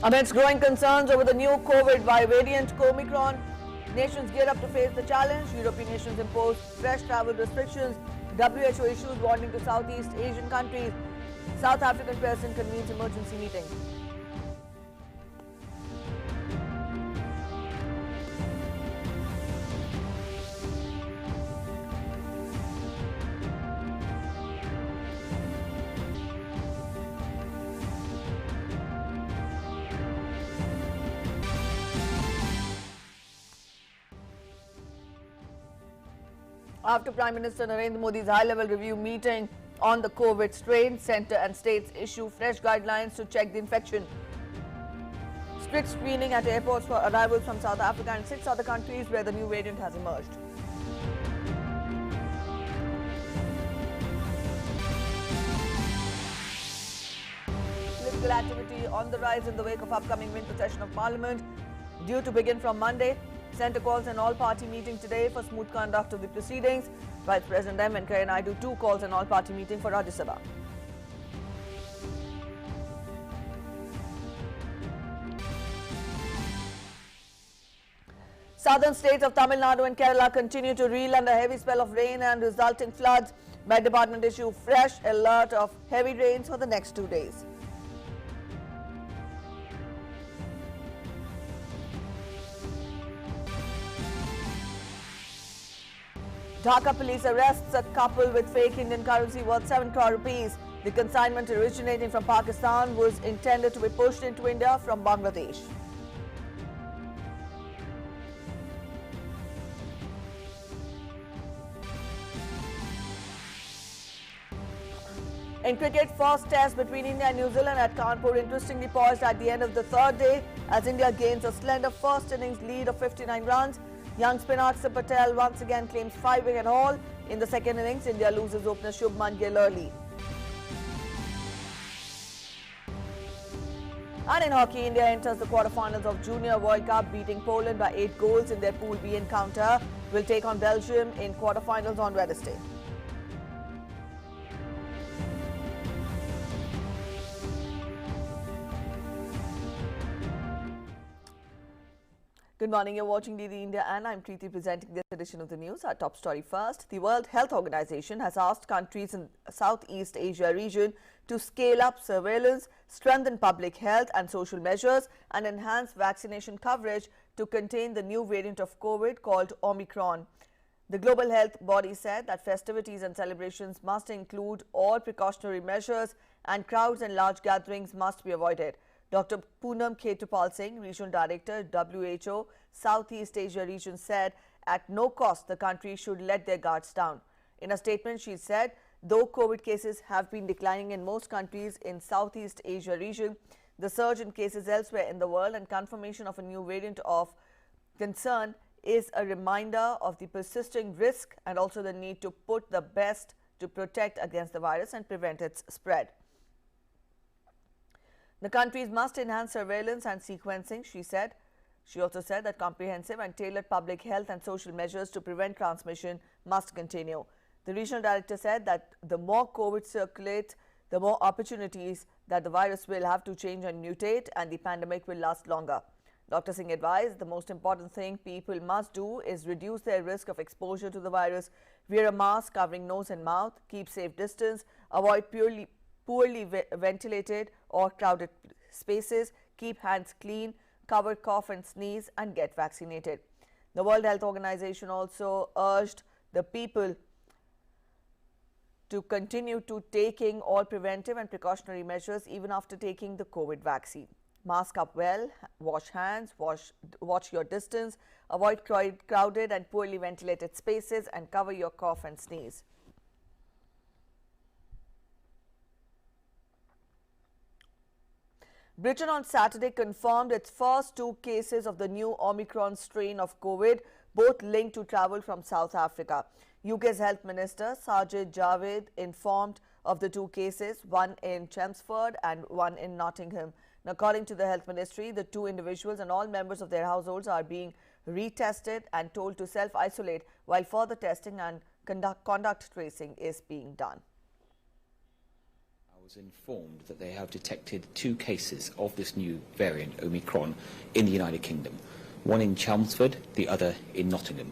Amidst growing concerns over the new COVID variant OMICRON, nations gear up to face the challenge. European nations impose fresh travel restrictions. WHO issues warning to Southeast Asian countries. South African president convenes emergency meeting. After Prime Minister Narendra Modi's high-level review meeting on the COVID strain, centre and states issue fresh guidelines to check the infection. Strict screening at airports for arrivals from South Africa and 6 other countries where the new variant has emerged. Political activity on the rise in the wake of upcoming winter session of Parliament, due to begin from Monday. Centre calls an all-party meeting today for smooth conduct of the proceedings. Vice President Nadu too calls an all-party meeting for Rajya Sabha. Southern states of Tamil Nadu and Kerala continue to reel under a heavy spell of rain and resulting floods. Met Department issue fresh alert of heavy rains for the next 2 days. Dhaka police arrests a couple with fake Indian currency worth 7 crore rupees. The consignment originating from Pakistan was intended to be pushed into India from Bangladesh. In cricket, first test between India and New Zealand at Kanpur interestingly poised at the end of the third day as India gains a slender first innings lead of 59 runs. Young spinner Akshar Patel once again claims 5-wicket haul. In the second innings, India loses opener Shubman Gill early. And in hockey, India enters the quarterfinals of Junior World Cup, beating Poland by 8 goals in their Pool B encounter. Will take on Belgium in quarterfinals on Wednesday. Good morning, you're watching DD India and I'm Preeti presenting this edition of the news. Our top story first. The World Health Organization has asked countries in Southeast Asia region to scale up surveillance, strengthen public health and social measures and enhance vaccination coverage to contain the new variant of COVID called OMICRON. The global health body said that festivities and celebrations must include all precautionary measures and crowds and large gatherings must be avoided. Dr. Poonam Khetupal Singh, Regional Director, WHO, Southeast Asia region, said at no cost the country should let their guards down. In a statement, she said, though COVID cases have been declining in most countries in Southeast Asia region, the surge in cases elsewhere in the world and confirmation of a new variant of concern is a reminder of the persisting risk and also the need to put the best to protect against the virus and prevent its spread. The countries must enhance surveillance and sequencing, she said. She also said that comprehensive and tailored public health and social measures to prevent transmission must continue. The regional director said that the more COVID circulates, the more opportunities that the virus will have to change and mutate and the pandemic will last longer. Dr. Singh advised the most important thing people must do is reduce their risk of exposure to the virus, wear a mask covering nose and mouth, keep safe distance, avoid poorly ventilated or crowded spaces, keep hands clean, cover cough and sneeze and get vaccinated. The World Health Organization also urged the people to continue to taking all preventive and precautionary measures even after taking the COVID vaccine. Mask up well, wash hands, watch your distance, avoid crowded and poorly ventilated spaces and cover your cough and sneeze. Britain on Saturday confirmed its first 2 cases of the new Omicron strain of COVID, both linked to travel from South Africa. UK's Health Minister Sajid Javid informed of the 2 cases, one in Chelmsford and one in Nottingham. Now, according to the Health Ministry, the 2 individuals and all members of their households are being retested and told to self-isolate while further testing and conduct tracing is being done. was informed that they have detected 2 cases of this new variant, OMICRON, in the United Kingdom, one in Chelmsford, the other in Nottingham.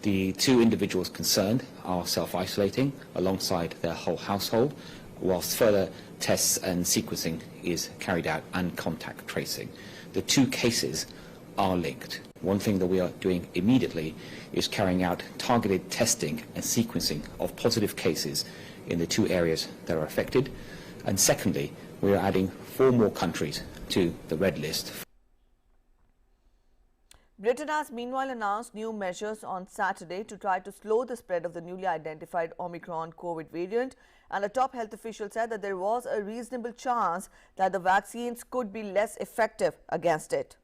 The 2 individuals concerned are self-isolating alongside their whole household, whilst further tests and sequencing is carried out and contact tracing. The 2 cases are linked. One thing that we are doing immediately is carrying out targeted testing and sequencing of positive cases in the 2 areas that are affected. And secondly, we are adding 4 more countries to the red list. Britain has meanwhile announced new measures on Saturday to try to slow the spread of the newly identified Omicron COVID variant, and a top health official said that there was a reasonable chance that the vaccines could be less effective against it.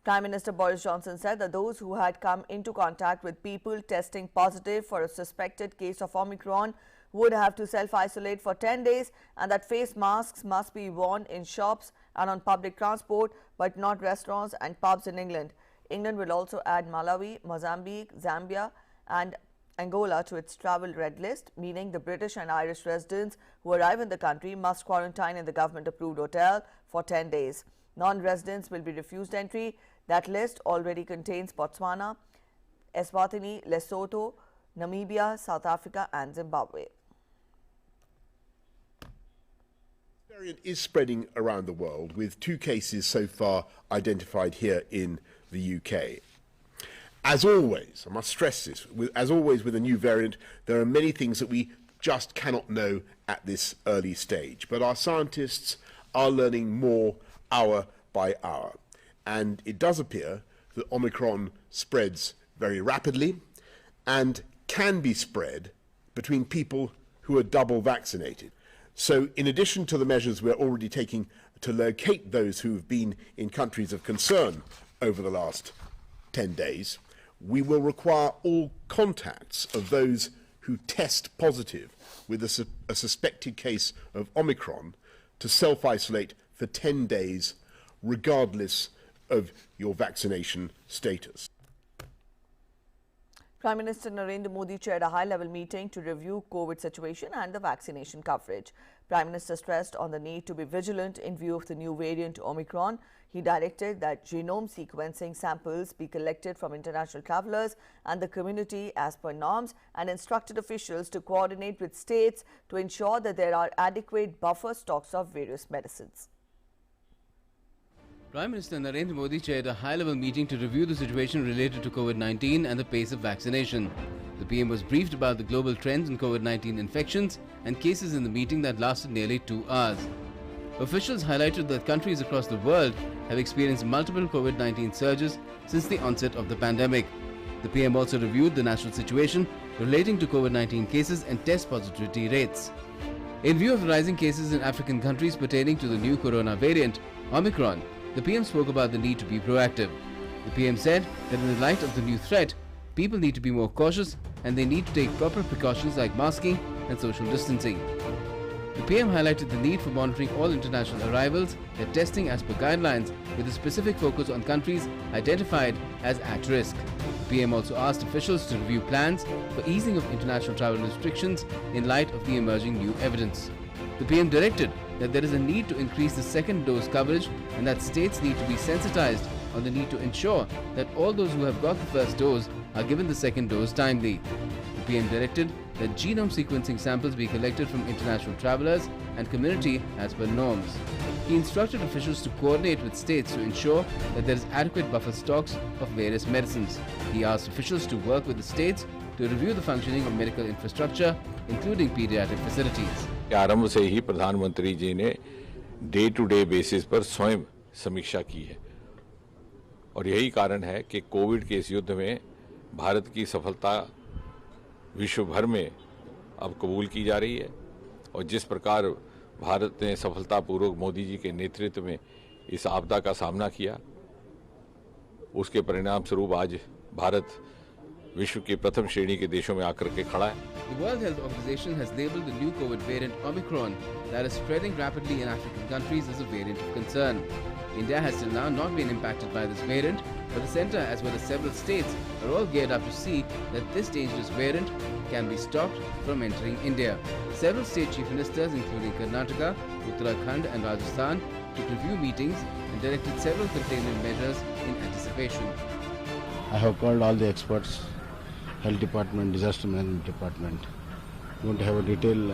Prime Minister Boris Johnson said that those who had come into contact with people testing positive for a suspected case of Omicron would have to self-isolate for 10 days and that face masks must be worn in shops and on public transport, but not restaurants and pubs in England. England will also add Malawi, Mozambique, Zambia and Angola to its travel red list, meaning the British and Irish residents who arrive in the country must quarantine in the government-approved hotel for 10 days. Non-residents will be refused entry. That list already contains Botswana, Eswatini, Lesotho, Namibia, South Africa and Zimbabwe. The variant is spreading around the world, with 2 cases so far identified here in the UK. As always, I must stress this, as always with a new variant, there are many things that we just cannot know at this early stage. But our scientists are learning more hour by hour. And it does appear that Omicron spreads very rapidly and can be spread between people who are double vaccinated. So in addition to the measures we're already taking to locate those who have been in countries of concern over the last 10 days, we will require all contacts of those who test positive with a suspected case of Omicron to self-isolate for 10 days, regardless of your vaccination status. Prime Minister Narendra Modi chaired a high-level meeting to review COVID situation and the vaccination coverage. Prime Minister stressed on the need to be vigilant in view of the new variant Omicron. He directed that genome sequencing samples be collected from international travellers and the community as per norms, and instructed officials to coordinate with states to ensure that there are adequate buffer stocks of various medicines. Prime Minister Narendra Modi chaired a high-level meeting to review the situation related to COVID-19 and the pace of vaccination. The PM was briefed about the global trends in COVID-19 infections and cases in the meeting that lasted nearly 2 hours. Officials highlighted that countries across the world have experienced multiple COVID-19 surges since the onset of the pandemic. The PM also reviewed the national situation relating to COVID-19 cases and test positivity rates. In view of the rising cases in African countries pertaining to the new corona variant, Omicron, the PM spoke about the need to be proactive. The PM said that in the light of the new threat, people need to be more cautious and they need to take proper precautions like masking and social distancing. The PM highlighted the need for monitoring all international arrivals, their testing as per guidelines, with a specific focus on countries identified as at risk. The PM also asked officials to review plans for easing of international travel restrictions in light of the emerging new evidence. The PM directed that there is a need to increase the second dose coverage and that states need to be sensitized on the need to ensure that all those who have got the first dose are given the second dose timely. The PM directed that genome sequencing samples be collected from international travelers and community as per norms. He instructed officials to coordinate with states to ensure that there is adequate buffer stocks of various medicines. He asked officials to work with the states to review the functioning of medical infrastructure, including pediatric facilities. आरंभ से ही प्रधानमंत्री जी ने day to day basis पर स्वयं समीक्षा की है और यही कारण है कि कोविड के इस युद्ध में भारत की सफलता विश्व भर में अब कबूल की जा रही है और जिस प्रकार भारत ने सफलतापूर्वक मोदी जी के नेतृत्व में इस आपदा का सामना किया, उसके परिणाम स्वरूप आज भारत विश्व के प्रथम श्रेणी के देशों में आकर के खड़ा है। The World Health Organization has labelled the new COVID variant OMICRON that is spreading rapidly in African countries as a variant of concern. India has till now not been impacted by this variant, but the centre as well as several states are all geared up to see that this dangerous variant can be stopped from entering India. Several state chief ministers including Karnataka, Uttarakhand and Rajasthan took review meetings and directed several containment measures in anticipation. I have called all the experts, health department, disaster management department. We want to have a detailed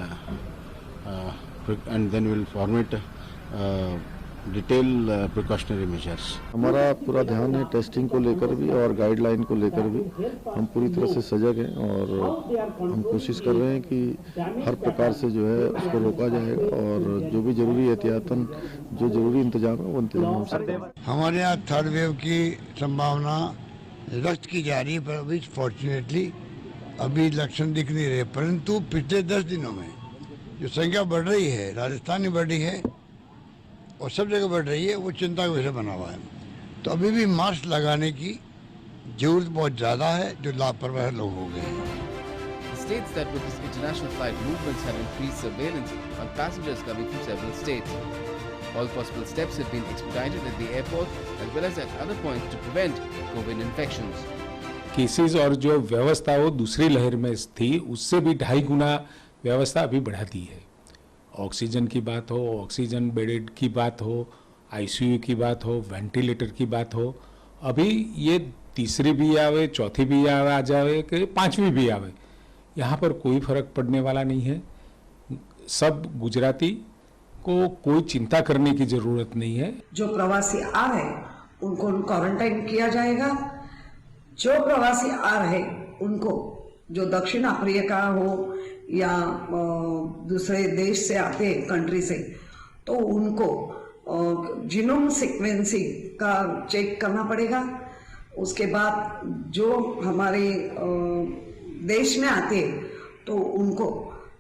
and then we'll formulate detail precautionary measures. हमारा पूरा ध्यान है testing को लेकर भी और guideline को लेकर भी। हम पूरी तरह से सजग हैं और हम कोशिश कर रहे हैं कि हर प्रकार से जो है उसको रोका जाएगा और जो भी जरूरी एहतियातन जो जरूरी इंतजाम है वो इंतजाम हम सब करेंगे। हमारे यहाँ थर्ड वेव की संभावना व्यक्त की जा रही है, पर अभी फॉर्चुनेटली अभी लक्षण दिख नहीं रहे, परंतु पिछले 10 दिनों में जो संख्या बढ़ रही है, राजस्थान में बढ़ रही है और सब जगह बढ़ रही है, वो चिंता का विषय बना हुआ है। तो अभी भी मास्क लगाने की जरूरत बहुत ज़्यादा है, जो लापरवाह लोग हो गए हैं। States that with this international flight movements have increased surveillance on passengers coming from several states. All possible steps have been expedited at the airport as well as at other points to prevent COVID infections. Cases और जो व्यवस्था वो दूसरी लहर में थी उससे भी 2.5 गुना व्यवस्था अभी बढ़ा दी है। ऑक्सीजन की बात हो, ऑक्सीजन बेड की बात हो, आईसीयू की बात हो, वेंटिलेटर की बात हो, अभी ये तीसरी भी आवे, चौथी भी आ जावे कि 5वीं भी आवे, यहाँ पर कोई फर्क पड़ने वाला नहीं है। सब गुजराती को कोई चिंता करने की जरूरत नहीं है। जो प्रवासी आ रहे उनको क्वारंटाइन किया जाएगा। जो प्रवासी आ रहे उनको, जो दक्षिण अफ्रीका हो या दूसरे देश से आते हैं कंट्री से, तो उनको जीनोम सीक्वेंसिंग का चेक करना पड़ेगा। उसके बाद जो हमारे देश में आते हैं तो उनको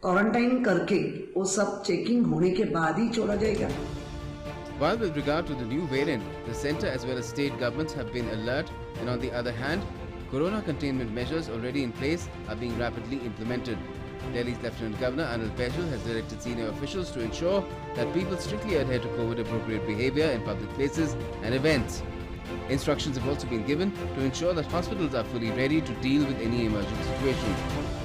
क्वारंटाइन करके वो सब चेकिंग होने के बाद ही छोड़ा जाएगा। While with regard to the new variant, the centre as well as state governments have been alert, and on the other hand, corona containment measures already in place are being rapidly implemented. Delhi's Lieutenant Governor Anil Patel has directed senior officials to ensure that people strictly adhere to COVID-appropriate behaviour in public places and events. Instructions have also been given to ensure that hospitals are fully ready to deal with any emergent situation.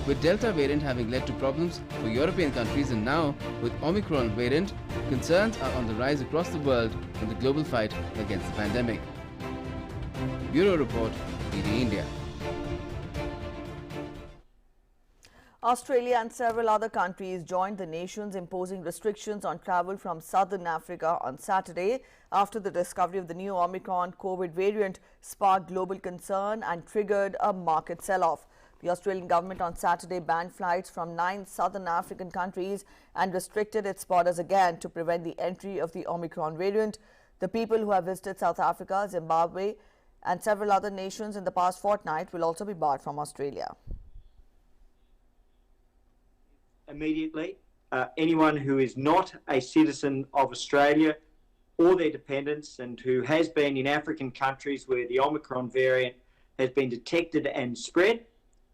With Delta variant having led to problems for European countries and now with Omicron variant, concerns are on the rise across the world in the global fight against the pandemic. Bureau Report, BD India. Australia and several other countries joined the nations imposing restrictions on travel from southern Africa on Saturday after the discovery of the new Omicron COVID variant sparked global concern and triggered a market sell-off. The Australian government on Saturday banned flights from 9 southern African countries and restricted its borders again to prevent the entry of the Omicron variant. The people who have visited South Africa, Zimbabwe and several other nations in the past fortnight will also be barred from Australia. Immediately, anyone who is not a citizen of Australia or their dependents and who has been in African countries where the Omicron variant has been detected and spread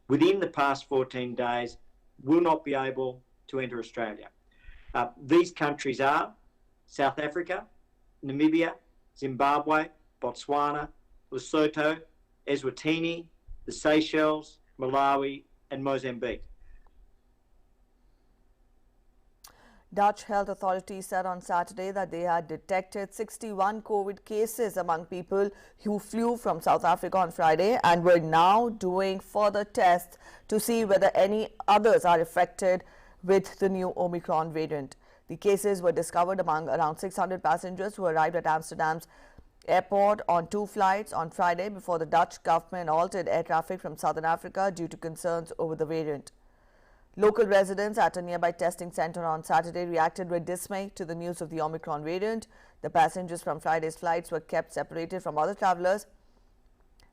within the past 14 days will not be able to enter Australia. These countries are South Africa, Namibia, Zimbabwe, Botswana, Lesotho, Eswatini, the Seychelles, Malawi and Mozambique. Dutch health authorities said on Saturday that they had detected 61 COVID cases among people who flew from South Africa on Friday and were now doing further tests to see whether any others are affected with the new Omicron variant. The cases were discovered among around 600 passengers who arrived at Amsterdam's airport on 2 flights on Friday before the Dutch government halted air traffic from southern Africa due to concerns over the variant. Local residents at a nearby testing center on Saturday reacted with dismay to the news of the Omicron variant. The passengers from Friday's flights were kept separated from other travelers,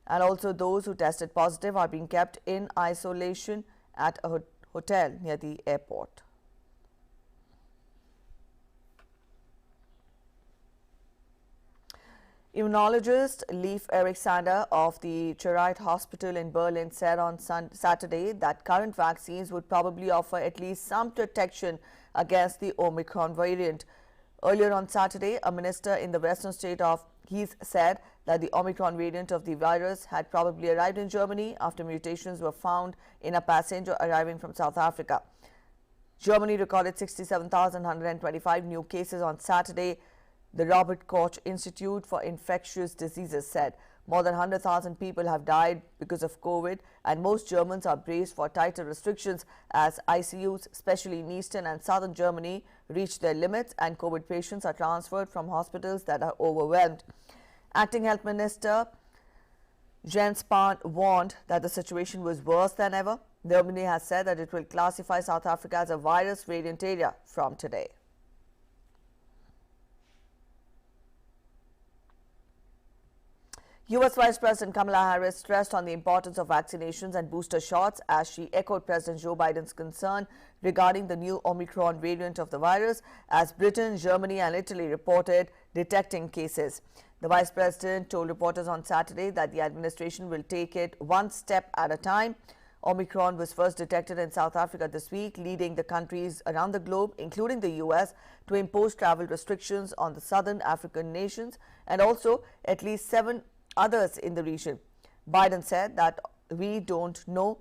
and also those who tested positive are being kept in isolation at a hotel near the airport. Immunologist Leif Eriksander of the Charite Hospital in Berlin said on Saturday that current vaccines would probably offer at least some protection against the Omicron variant. Earlier on Saturday, a minister in the western state of Hesse said that the Omicron variant of the virus had probably arrived in Germany after mutations were found in a passenger arriving from South Africa. Germany recorded 67,125 new cases on Saturday. The Robert Koch Institute for Infectious Diseases said more than 100,000 people have died because of COVID, and most Germans are braced for tighter restrictions as ICUs, especially in eastern and southern Germany, reach their limits and COVID patients are transferred from hospitals that are overwhelmed. Acting Health Minister Jens Spahn warned that the situation was worse than ever. Germany has said that it will classify South Africa as a virus variant area from today. US Vice President Kamala Harris stressed on the importance of vaccinations and booster shots as she echoed President Joe Biden's concern regarding the new Omicron variant of the virus as Britain, Germany and Italy reported detecting cases. The Vice President told reporters on Saturday that the administration will take it one step at a time. Omicron was first detected in South Africa this week, leading the countries around the globe, including the US, to impose travel restrictions on the southern African nations and also at least 7 others in the region. Biden said that we don't know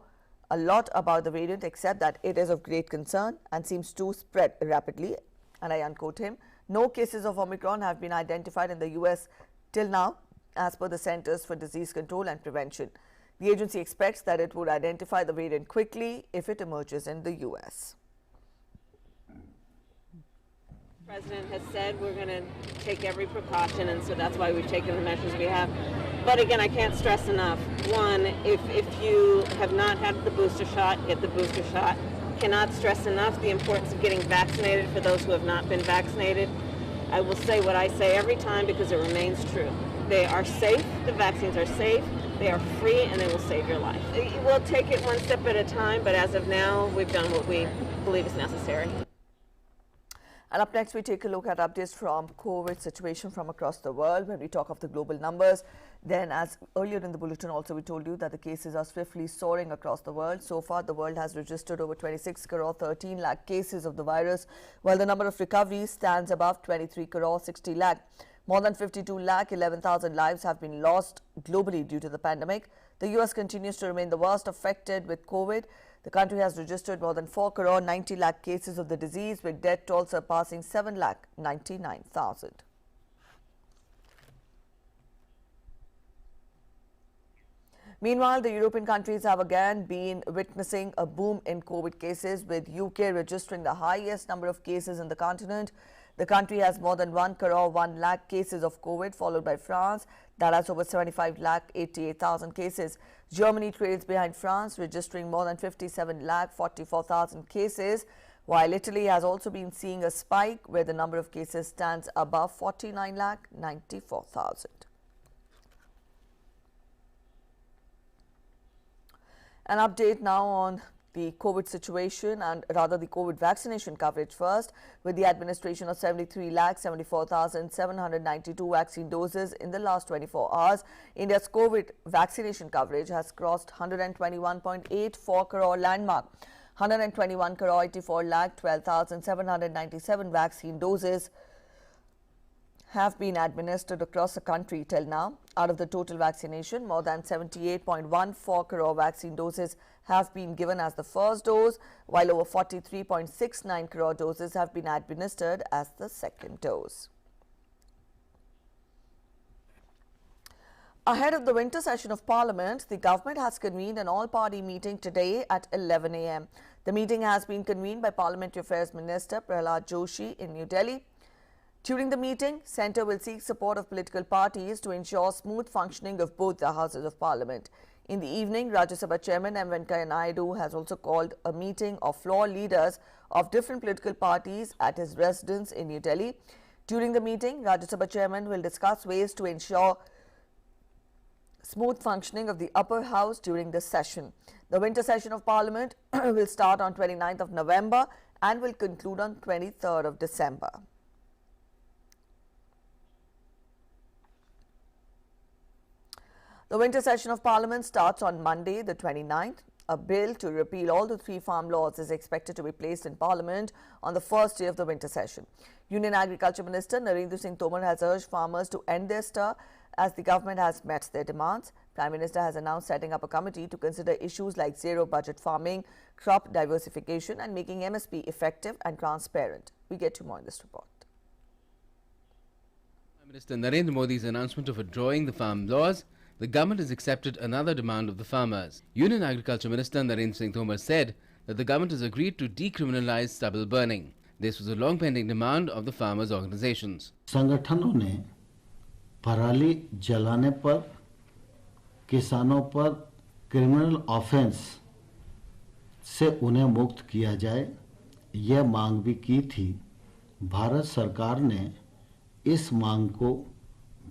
a lot about the variant except that it is of great concern and seems to spread rapidly. And I unquote him. No cases of Omicron have been identified in the US till now, as per the Centers for Disease Control and Prevention. The agency expects that it would identify the variant quickly if it emerges in the US. The President has said we're going to take every precaution, and so that's why we've taken the measures we have. But again, I can't stress enough. One, if you have not had the booster shot, get the booster shot. Cannot stress enough the importance of getting vaccinated for those who have not been vaccinated. I will say what I say every time because it remains true. They are safe, the vaccines are safe, they are free, and they will save your life. We'll take it one step at a time, but as of now, we've done what we believe is necessary. And up next, we take a look at updates from COVID situation from across the world. When we talk of the global numbers, then as earlier in the bulletin also we told you that the cases are swiftly soaring across the world. So far, the world has registered over 26 crore 13 lakh cases of the virus, while the number of recoveries stands above 23 crore 60 lakh. More than 52 lakh 11,000 lives have been lost globally due to the pandemic. The US continues to remain the worst affected with COVID. The country has registered more than 4 crore 90 lakh cases of the disease, with death toll surpassing 7 lakh 99,000. Meanwhile, the European countries have again been witnessing a boom in COVID cases, with UK registering the highest number of cases in the continent. The country has more than 1 crore 1 lakh cases of COVID, followed by France, that has over 75 lakh 88,000 cases. Germany trails behind France, registering more than 57 lakh 44,000 cases, while Italy has also been seeing a spike where the number of cases stands above 49 lakh 94,000. An update now on the COVID situation, and rather the COVID vaccination coverage first, with the administration of 73 lakh 74,792 vaccine doses in the last 24 hours. India's COVID vaccination coverage has crossed 121.84 crore landmark. 121 crore 84 lakh 12,797 vaccine doses have been administered across the country till now. Out of the total vaccination, more than 78.14 crore vaccine doses have been given as the first dose, while over 43.69 crore doses have been administered as the second dose. Ahead of the winter session of Parliament, the government has convened an all-party meeting today at 11 a.m. The meeting has been convened by Parliamentary Affairs Minister Prahlad Joshi in New Delhi. During the meeting, Centre will seek support of political parties to ensure smooth functioning of both the Houses of Parliament. In the evening, Rajya Sabha Chairman M. Venkaiah Naidu has also called a meeting of floor leaders of different political parties at his residence in New Delhi. During the meeting, Rajya Sabha Chairman will discuss ways to ensure smooth functioning of the upper house during this session. The winter session of Parliament will start on 29th of November and will conclude on 23rd of December. The winter session of Parliament starts on Monday, the 29th. A bill to repeal all the 3 farm laws is expected to be placed in Parliament on the first day of the winter session. Union Agriculture Minister Narendra Modi has urged farmers to end their stir as the government has met their demands. Prime Minister has announced setting up a committee to consider issues like zero budget farming, crop diversification and making MSP effective and transparent. We get to more in this report. Prime Minister Narendra Modi's announcement of withdrawing the farm laws, the government has accepted another demand of the farmers. Union Agriculture Minister Narendra Modi said that the government has agreed to decriminalize stubble burning. This was a long-pending demand of the farmers' organizations. संगठनों ने पराली जलाने पर किसानों पर criminal offence से उन्हें मुक्त किया जाए, यह मांग भी की थी। भारत सरकार ने इस मांग को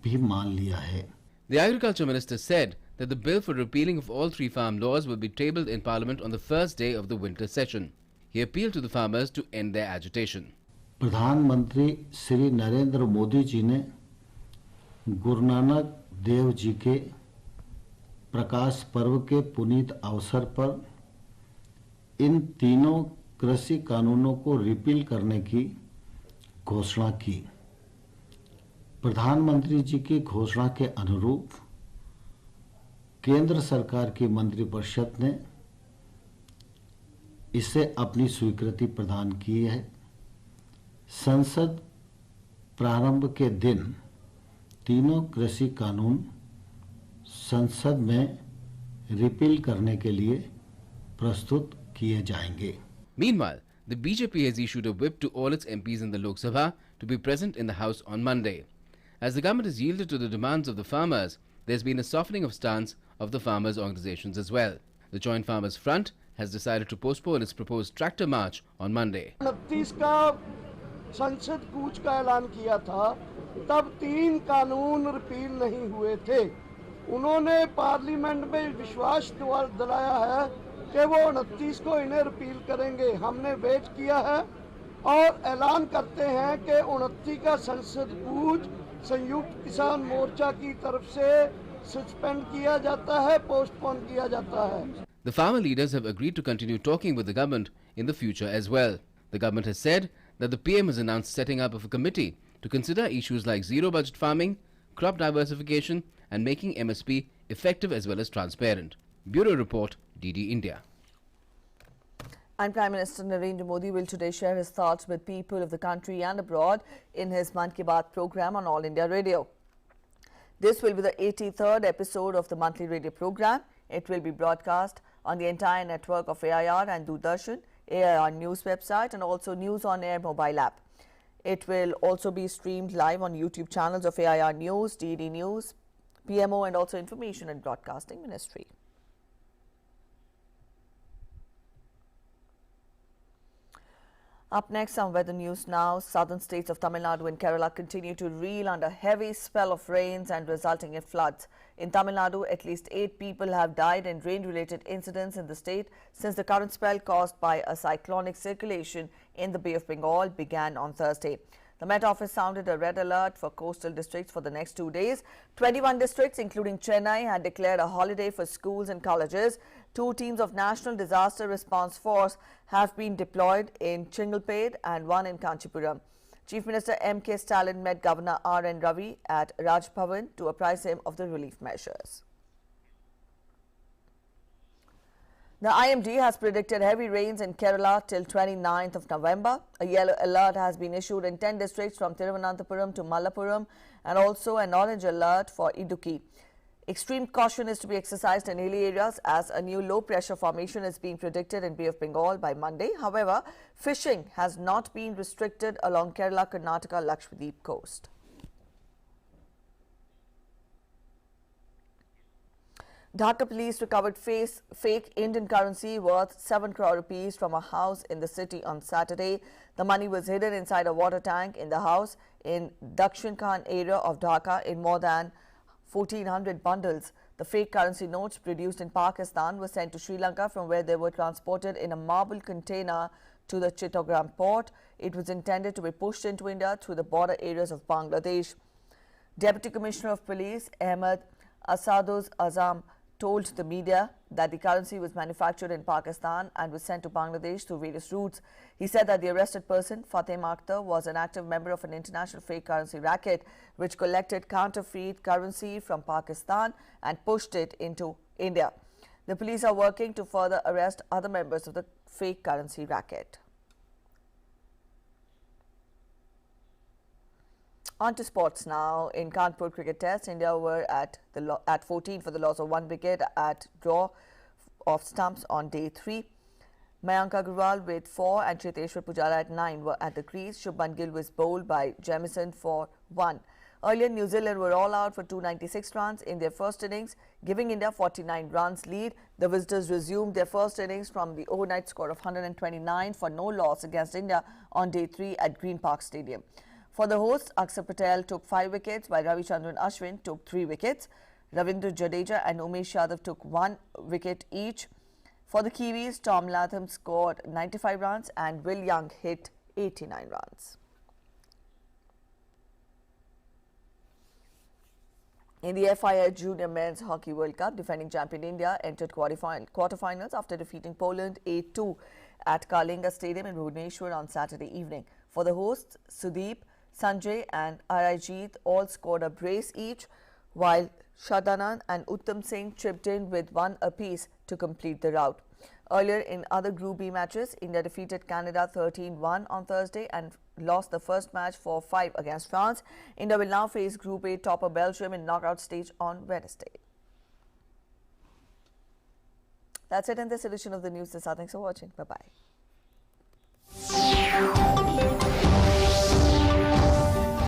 भी मान लिया है। The Agriculture Minister said that the bill for repealing of all 3 farm laws will be tabled in Parliament on the first day of the winter session. He appealed to the farmers to end their agitation. प्रधानमंत्री श्री नरेंद्र मोदी जी ने गुरु नानक देव जी के प्रकाश पर्व के पुनीत अवसर पर इन तीनों कृषि कानूनों को रिपील करने की घोषणा की। प्रधानमंत्री जी की घोषणा के अनुरूप केंद्र सरकार की मंत्रिपरिषद ने इसे अपनी स्वीकृति प्रदान की है। संसद प्रारंभ के दिन तीनों कृषि कानून संसद में रिपील करने के लिए प्रस्तुत किए जाएंगे। Meanwhile, the BJP has issued a whip to all its MPs in the Lok Sabha to be present in the House on Monday. As the government has yielded to the demands of the farmers, there has been a softening of stance of the farmers' organizations as well. The Joint Farmers Front has decided to postpone its proposed tractor march on Monday. 29 का संसद कूच का ऐलान किया था, तब 3 कानून repeal नहीं हुए थे। उन्होंने पार्लियामेंट में विश्वास दिलाया है कि वो 29 को इन्हें रिपील करेंगे। हमने वेट किया है और ऐलान करते हैं कि 29 का संसद कूच संयुक्त किसान मोर्चा की तरफ से सस्पेंड किया जाता है, पोस्टपोन किया जाता है। The farmer leaders have agreed to continue talking with the government in the future as well. The government has said that the PM has announced setting up of a committee to consider issues like zero budget farming, crop diversification and making MSP effective as well as transparent. Bureau Report, DD India. And Prime Minister Narendra Modi will today share his thoughts with people of the country and abroad in his Man Ki Baat program on All India Radio. This will be the 83rd episode of the monthly radio program. It will be broadcast on the entire network of AIR and Doordarshan, AIR News website and also News on Air mobile app. It will also be streamed live on YouTube channels of AIR News, DD News, PMO and also Information and Broadcasting Ministry. Up next, some weather news now. Southern states of Tamil Nadu and Kerala continue to reel under heavy spell of rains and resulting in floods. In Tamil Nadu, at least 8 people have died in rain-related incidents in the state since the current spell caused by a cyclonic circulation in the Bay of Bengal began on Thursday. The Met Office sounded a red alert for coastal districts for the next 2 days. 21 districts, including Chennai, had declared a holiday for schools and colleges. 2 teams of National Disaster Response Force have been deployed in Chingalpet and 1 in Kanchipuram. Chief Minister M.K. Stalin met Governor R.N. Ravi at Raj Bhavan to apprise him of the relief measures. The IMD has predicted heavy rains in Kerala till 29th of November. A yellow alert has been issued in 10 districts from Thiruvananthapuram to Malappuram and also an orange alert for Idukki. Extreme caution is to be exercised in hilly areas as a new low pressure formation is being predicted in Bay of Bengal by Monday. However, fishing has not been restricted along Kerala, Karnataka, Lakshadweep coast. Dhaka police recovered fake Indian currency worth 7 crore rupees from a house in the city on Saturday. The money was hidden inside a water tank in the house in Dakshin Khan area of Dhaka in more than 1,400 bundles. The fake currency notes produced in Pakistan were sent to Sri Lanka from where they were transported in a marble container to the Chittagong port. It was intended to be pushed into India through the border areas of Bangladesh. Deputy Commissioner of Police Ahmed Asaduz Azam told the media that the currency was manufactured in Pakistan and was sent to Bangladesh through various routes. He said that the arrested person, Fatima Akhtar, was an active member of an international fake currency racket which collected counterfeit currency from Pakistan and pushed it into India. The police are working to further arrest other members of the fake currency racket. On to sports now. In Kanpur cricket test, India were at 14 for the loss of 1 wicket at draw of stumps on day 3. Mayank Agarwal with 4 and Cheteshwar Pujara at 9 were at the crease. Shubman Gill was bowled by Jamieson for 1. Earlier, New Zealand were all out for 296 runs in their first innings, giving India 49 runs lead. The visitors resumed their first innings from the overnight score of 129 for no loss against India on day 3 at Green Park Stadium. For the hosts, Akshar Patel took 5 wickets while Ravichandran Ashwin took 3 wickets. Ravindra Jadeja and Umesh Yadav took 1 wicket each. For the Kiwis, Tom Latham scored 95 runs and Will Young hit 89 runs. In the FIA Junior Men's Hockey World Cup, defending champion India entered quarterfinals after defeating Poland 8-2 at Kalinga Stadium in Bhubaneswar on Saturday evening. For the hosts, Sudeep, Sanjay and Arijit all scored a brace each, while Shadanand and Uttam Singh chipped in with 1 apiece to complete the rout. Earlier in other Group B matches, India defeated Canada 13-1 on Thursday and lost the first match 4-5 against France. India will now face Group A topper Belgium in knockout stage on Wednesday. That's it in this edition of the news. Thanks for watching. Bye-bye.